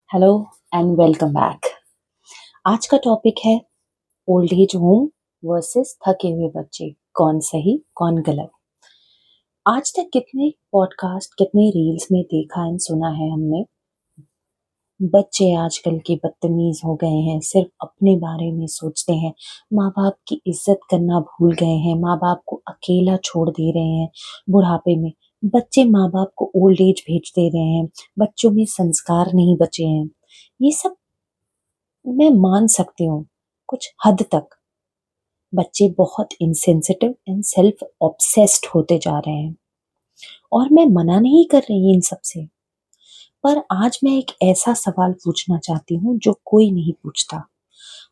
Hello and welcome back. आज का topic है ओल्ड एज होम वर्सेस थके हुए बच्चे, कौन सही कौन गलत। आज तक कितने पॉडकास्ट कितने रील्स में देखा एंड सुना है हमने, बच्चे आजकल के बदतमीज हो गए हैं, सिर्फ अपने बारे में सोचते हैं, माँ बाप की इज्जत करना भूल गए हैं, माँ बाप को अकेला छोड़ दे रहे हैं। बुढ़ापे में बच्चे माँ बाप को ओल्ड एज भेज दे रहे हैं, बच्चों में संस्कार नहीं बचे हैं। ये सब मैं मान सकती हूँ कुछ हद तक। बच्चे बहुत इंसेंसिटिव एंड सेल्फ ऑब्सेस्ड होते जा रहे हैं और मैं मना नहीं कर रही इन सब से। पर आज मैं एक ऐसा सवाल पूछना चाहती हूँ जो कोई नहीं पूछता।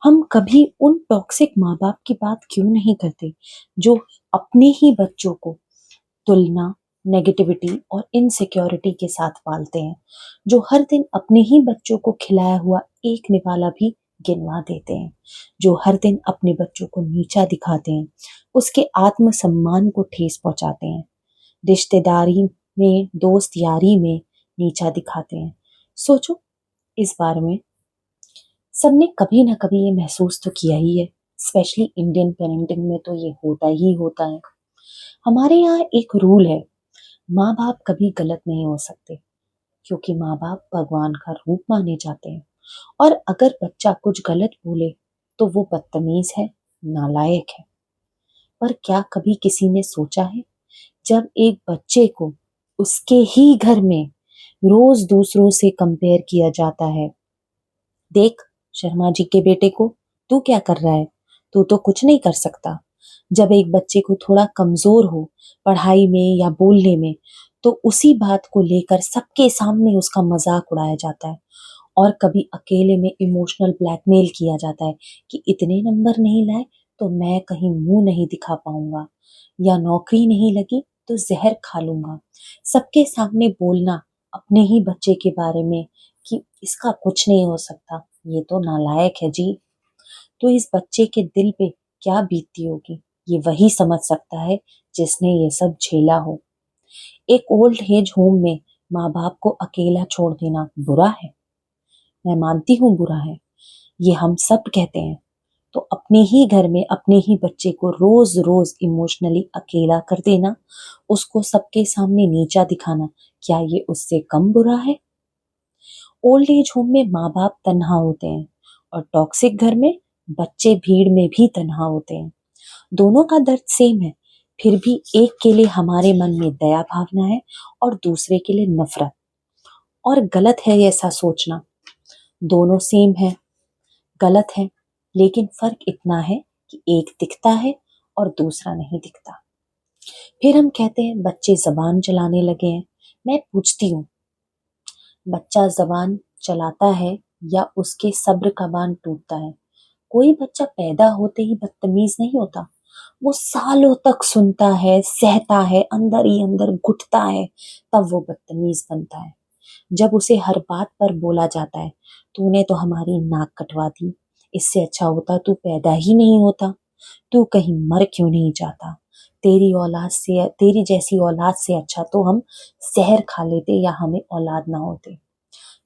हम कभी उन टॉक्सिक माँ बाप की बात क्यों नहीं करते जो अपने ही बच्चों को तुलना, नेगेटिविटी और इनसिक्योरिटी के साथ पालते हैं, जो हर दिन अपने ही बच्चों को खिलाया हुआ एक निवाला भी गिनवा देते हैं, जो हर दिन अपने बच्चों को नीचा दिखाते हैं, उसके आत्मसम्मान को ठेस पहुंचाते हैं, रिश्तेदारी में दोस्त यारी में नीचा दिखाते हैं। सोचो इस बारे में। सबने कभी ना कभी ये महसूस तो किया ही है, स्पेशली इंडियन पेरेंटिंग में तो ये होता ही होता है। हमारे यहाँ एक रूल है, माँ बाप कभी गलत नहीं हो सकते क्योंकि माँ बाप भगवान का रूप माने जाते हैं। और अगर बच्चा कुछ गलत बोले तो वो बदतमीज है, नालायक है। पर क्या कभी किसी ने सोचा है, जब एक बच्चे को उसके ही घर में रोज दूसरों से कंपेयर किया जाता है, देख शर्मा जी के बेटे को, तू क्या कर रहा है, तू तो कुछ नहीं कर सकता। जब एक बच्चे को थोड़ा कमजोर हो पढ़ाई में या बोलने में, तो उसी बात को लेकर सबके सामने उसका मजाक उड़ाया जाता है। और कभी अकेले में इमोशनल ब्लैकमेल किया जाता है कि इतने नंबर नहीं लाए तो मैं कहीं मुंह नहीं दिखा पाऊंगा, या नौकरी नहीं लगी तो जहर खा लूंगा। सबके सामने बोलना अपने ही बच्चे के बारे में कि इसका कुछ नहीं हो सकता, ये तो नालायक है जी। तो इस बच्चे के दिल पे क्या बीतती होगी, ये वही समझ सकता है जिसने ये सब झेला हो। एक ओल्ड एज होम में माँ बाप को अकेला छोड़ देना बुरा है, मैं मानती हूँ बुरा है, ये हम सब कहते हैं। तो अपने ही घर में अपने ही बच्चे को रोज रोज इमोशनली अकेला कर देना, उसको सबके सामने नीचा दिखाना, क्या ये उससे कम बुरा है? ओल्ड एज होम में माँ बाप तन्हा होते हैं और टॉक्सिक घर में बच्चे भीड़ में भी तन्हा होते हैं। दोनों का दर्द सेम है, फिर भी एक के लिए हमारे मन में दया भावना है और दूसरे के लिए नफरत। और गलत है ऐसा सोचना, दोनों सेम है, गलत है। लेकिन फर्क इतना है कि एक दिखता है और दूसरा नहीं दिखता। फिर हम कहते हैं बच्चे जबान चलाने लगे हैं। मैं पूछती हूँ, बच्चा जबान चलाता है या उसके सब्र का बांध टूटता है? कोई बच्चा पैदा होते ही बदतमीज नहीं होता, वो सालों तक सुनता है, सहता है, अंदर ही अंदर घुटता है, तब वो बदतमीज बनता है। जब उसे हर बात पर बोला जाता है, तूने तो हमारी नाक कटवा दी, इससे अच्छा होता तू पैदा ही नहीं होता, तू कहीं मर क्यों नहीं जाता, तेरी जैसी औलाद से अच्छा तो हम जहर खा लेते या हमें औलाद ना होते।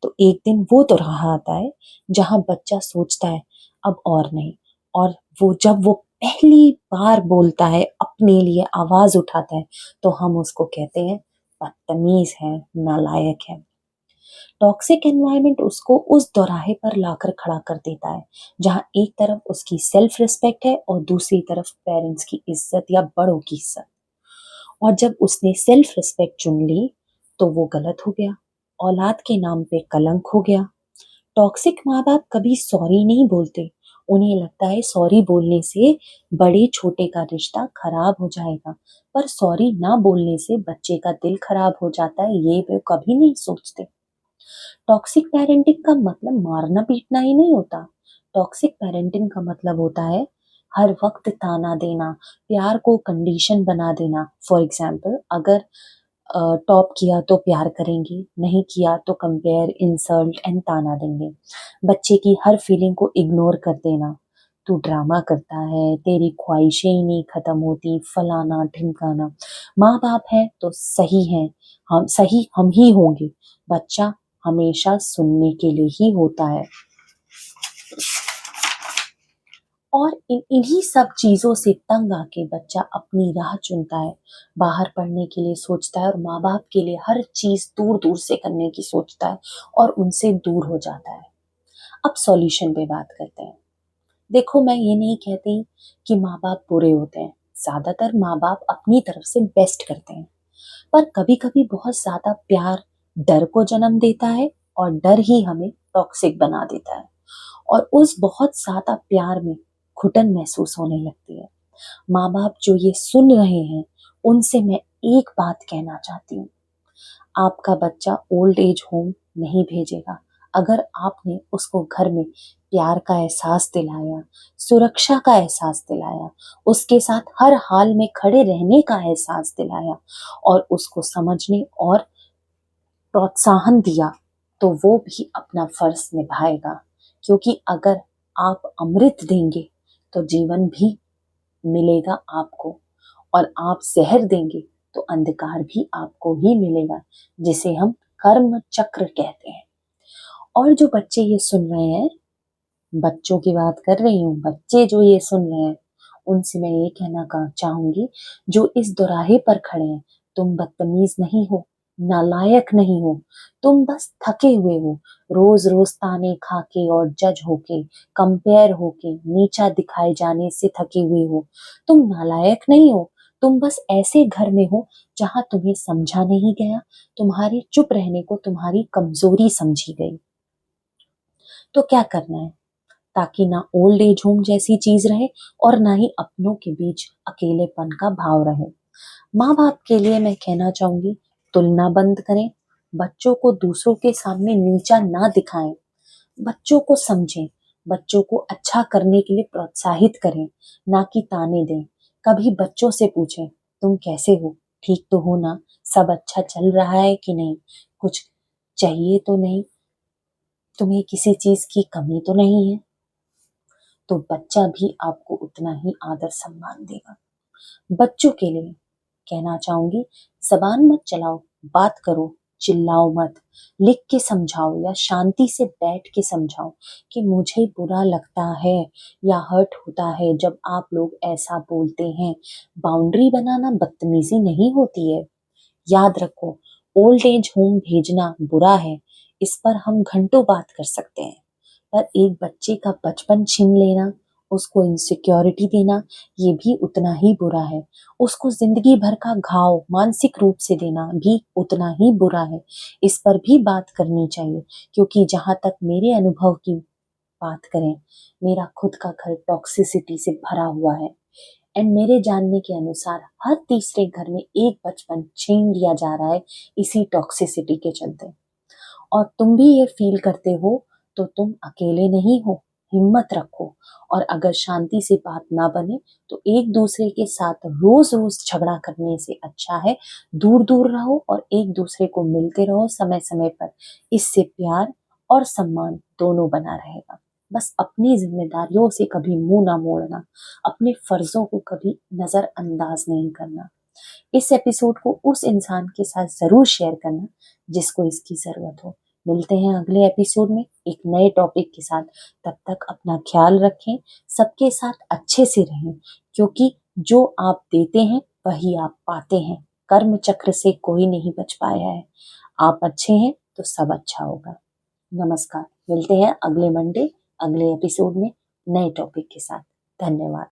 तो एक दिन वो तो रहा आता है जहां बच्चा सोचता है अब और नहीं, और जब वो पहली बार बोलता है, अपने लिए आवाज उठाता है, तो हम उसको कहते हैं बदतमीज है, नालायक है। टॉक्सिक एनवायरनमेंट उसको उस दोराहे पर लाकर खड़ा कर देता है जहां एक तरफ उसकी सेल्फ रिस्पेक्ट है और दूसरी तरफ पेरेंट्स की इज्जत या बड़ों की इज्जत। और जब उसने सेल्फ रिस्पेक्ट चुन ली तो वो गलत हो गया, औलाद के नाम पे कलंक हो गया। टॉक्सिक माँ बाप कभी सॉरी नहीं बोलते, उन्हें लगता है सॉरी बोलने से बड़े छोटे का रिश्ता खराब हो जाएगा। पर सॉरी ना बोलने से बच्चे का दिल खराब हो जाता है, ये वे कभी नहीं सोचते। टॉक्सिक पेरेंटिंग का मतलब मारना पीटना ही नहीं होता। टॉक्सिक पेरेंटिंग का मतलब होता है हर वक्त ताना देना, प्यार को कंडीशन बना देना। फॉर एग्जाम्पल, अगर टॉप किया तो प्यार करेंगे, नहीं किया तो कंपेयर, इंसल्ट एंड ताना देंगे। बच्चे की हर फीलिंग को इग्नोर कर देना, तू ड्रामा करता है, तेरी ख्वाहिशें ही नहीं खत्म होती, फलाना ढिमकाना। माँ बाप है तो सही है, हम सही हम ही होंगे, बच्चा हमेशा सुनने के लिए ही होता है। और इन्हीं सब चीज़ों से तंग आके बच्चा अपनी राह चुनता है, बाहर पढ़ने के लिए सोचता है और माँ-बाप के लिए हर चीज़ दूर-दूर से करने की सोचता है और उनसे दूर हो जाता है। अब सॉल्यूशन पे बात करते हैं। देखो, मैं ये नहीं कहती कि माँ-बाप बुरे होते हैं, ज़्यादातर माँ-बाप अपनी तरफ से बेस्ट करते हैं, पर कभी-कभी बहुत ज़्यादा प्यार डर को जन्म देता है और डर ही हमें टॉक्सिक बना देता है और उस बहुत ज़्यादा प्यार में घुटन महसूस होने लगती है। माँ-बाप जो ये सुन रहे हैं, उनसे मैं एक बात कहना चाहती हूँ, आपका बच्चा ओल्ड एज होम नहीं भेजेगा अगर आपने उसको घर में प्यार का एहसास दिलाया, सुरक्षा का एहसास दिलाया, उसके साथ हर हाल में खड़े रहने का एहसास दिलाया और उसको समझने और प्रोत्साहन दिया, तो वो भी अपना फर्ज निभाएगा। क्योंकि अगर आप अमृत देंगे तो जीवन भी मिलेगा आपको, और आप जहर देंगे तो अंधकार भी आपको ही मिलेगा, जिसे हम कर्म चक्र कहते हैं। और जो बच्चे ये सुन रहे हैं, बच्चों की बात कर रही हूँ, बच्चे जो ये सुन रहे हैं, उनसे मैं ये कहना चाहूंगी, जो इस दोराहे पर खड़े हैं, तुम बदतमीज नहीं हो, नालायक नहीं हो, तुम बस थके हुए हो, रोज रोज ताने खा के और जज होके, कंपेयर होके, नीचा दिखाए जाने से थके हुए हो। तुम नालायक नहीं हो, तुम बस ऐसे घर में हो जहां तुम्हें समझा नहीं गया, तुम्हारे चुप रहने को तुम्हारी कमजोरी समझी गई। तो क्या करना है, ताकि ना ओल्ड एज होम जैसी चीज रहे और ना ही अपनों के बीच अकेलेपन का भाव रहे। माँ बाप के लिए मैं कहना चाहूंगी, तुलना बंद करें, बच्चों को दूसरों के सामने नीचा ना दिखाएं, बच्चों को समझें, बच्चों को अच्छा करने के लिए प्रोत्साहित करें, ना कि ताने दें। कभी बच्चों से पूछें, तुम कैसे हो, ठीक तो हो ना, सब अच्छा चल रहा है कि नहीं, कुछ चाहिए तो नहीं, तुम्हें किसी चीज की कमी तो नहीं है। तो बच्चा भी आपको उतना ही आदर सम्मान देगा। बच्चों के लिए कहना चाहूंगी, जबान मत चलाओ, बात करो, चिल्लाओ मत, लिख के समझाओ या शांति से बैठ के समझाओ कि मुझे बुरा लगता है या हर्ट होता है जब आप लोग ऐसा बोलते हैं। बाउंड्री बनाना बदतमीजी नहीं होती है। याद रखो, ओल्ड एज होम भेजना बुरा है, इस पर हम घंटों बात कर सकते हैं, पर एक बच्चे का बचपन छीन लेना, उसको इनसिक्योरिटी देना, ये भी उतना ही बुरा है। उसको जिंदगी भर का घाव मानसिक रूप से देना भी उतना ही बुरा है। इस पर भी बात करनी चाहिए, क्योंकि जहां तक मेरे अनुभव की बात करें, मेरा खुद का घर टॉक्सिसिटी से भरा हुआ है एंड मेरे जानने के अनुसार हर तीसरे घर में एक बचपन छीन लिया जा रहा है इसी टॉक्सिसिटी के चलते। और तुम भी ये फील करते हो तो तुम अकेले नहीं हो, हिम्मत रखो। और अगर शांति से बात ना बने तो एक दूसरे के साथ रोज रोज झगड़ा करने से अच्छा है दूर दूर रहो और एक दूसरे को मिलते रहो समय समय पर। इससे प्यार और सम्मान दोनों बना रहेगा। बस अपनी जिम्मेदारियों से कभी मुंह ना मोड़ना, अपने फर्जों को कभी नजरअंदाज नहीं करना। इस एपिसोड को उस इंसान के साथ जरूर शेयर करना जिसको इसकी जरूरत हो। मिलते हैं अगले एपिसोड में एक नए टॉपिक के साथ। तब तक अपना ख्याल रखें, सबके साथ अच्छे से रहें, क्योंकि जो आप देते हैं वही आप पाते हैं। कर्म चक्र से कोई नहीं बच पाया है। आप अच्छे हैं तो सब अच्छा होगा। नमस्कार, मिलते हैं अगले मंडे अगले एपिसोड में नए टॉपिक के साथ। धन्यवाद।